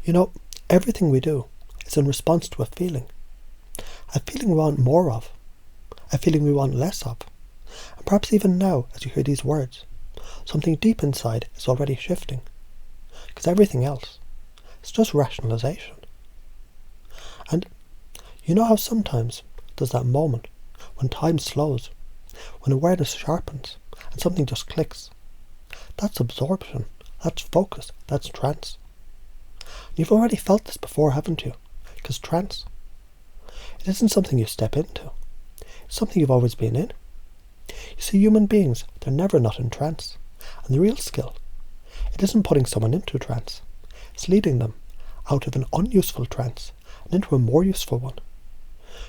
You know, everything we do is in response to a feeling we want more of, a feeling we want less of. And perhaps even now, as you hear these words, something deep inside is already shifting, because everything else is just rationalization. And you know how sometimes there's that moment when time slows, when awareness sharpens, and something just clicks. That's absorption, that's focus, that's trance. You've already felt this before, haven't you? Because trance, it isn't something you step into. It's something you've always been in. You see, human beings, they're never not in trance. And the real skill, it isn't putting someone into trance. It's leading them out of an unuseful trance and into a more useful one.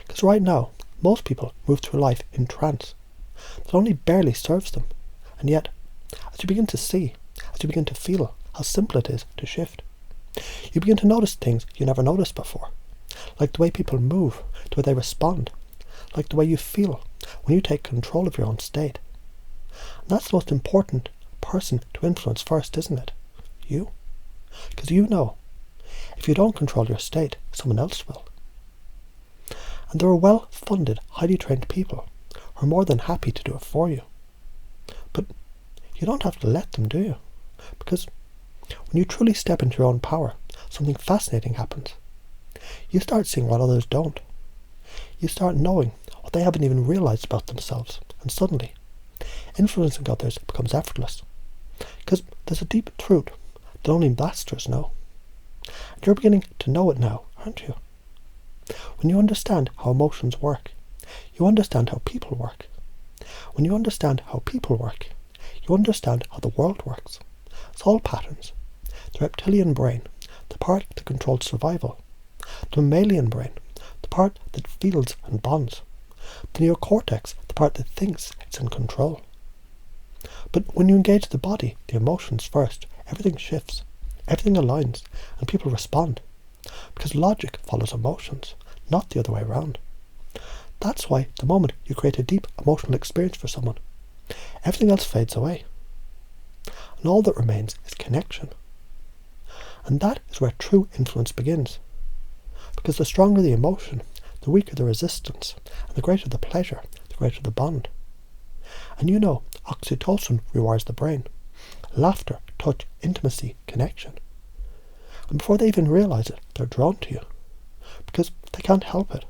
Because right now, most people move through life in trance that only barely serves them. And yet, as you begin to see, as you begin to feel how simple it is to shift, you begin to notice things you never noticed before, like the way people move, the way they respond, like the way you feel when you take control of your own state. And that's the most important person to influence first, isn't it? You. Because you know, if you don't control your state, someone else will. And there are well-funded, highly trained people who are more than happy to do it for you. But you don't have to let them, do you? Because when you truly step into your own power, something fascinating happens. You start seeing what others don't. You start knowing what they haven't even realized about themselves. And suddenly, influencing others becomes effortless. Because there's a deep truth that only masters know. And you're beginning to know it now, aren't you? When you understand how emotions work, you understand how people work. When you understand how people work, you understand how the world works. It's all patterns. The reptilian brain, the part that controls survival. The mammalian brain, the part that feels and bonds. The neocortex, the part that thinks it's in control. But when you engage the body, the emotions first, everything shifts, everything aligns, and people respond. Because logic follows emotions, not the other way around. That's why the moment you create a deep emotional experience for someone, everything else fades away. And all that remains is connection. And that is where true influence begins. Because the stronger the emotion, the weaker the resistance, and the greater the pleasure, the greater the bond. And you know, oxytocin rewires the brain. Laughter, touch, intimacy, connection. And before they even realize it, they're drawn to you. Because they can't help it.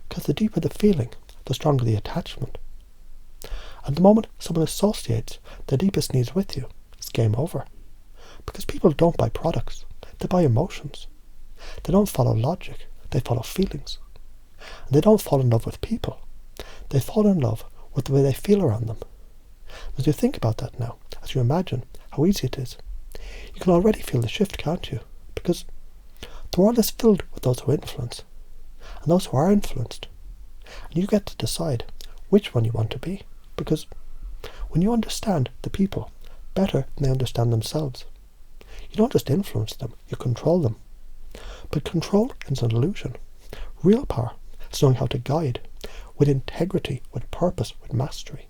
Because the deeper the feeling, the stronger the attachment. And the moment someone associates their deepest needs with you, it's game over. Because people don't buy products, they buy emotions. They don't follow logic, they follow feelings. And they don't fall in love with people, they fall in love with the way they feel around them. As you think about that now, as you imagine how easy it is, you can already feel the shift, can't you? Because the world is filled with those who influence, and those who are influenced. And you get to decide which one you want to be. Because when you understand the people better than they understand themselves, you don't just influence them, you control them. But control is an illusion. Real power is knowing how to guide, with integrity, with purpose, with mastery.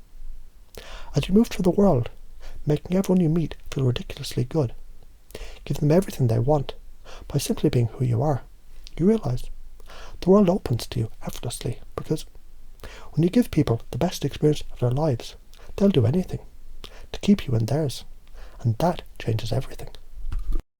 As you move through the world, making everyone you meet feel ridiculously good, give them everything they want, by simply being who you are, you realize the world opens to you effortlessly. Because when you give people the best experience of their lives, they'll do anything to keep you in theirs. And that changes everything.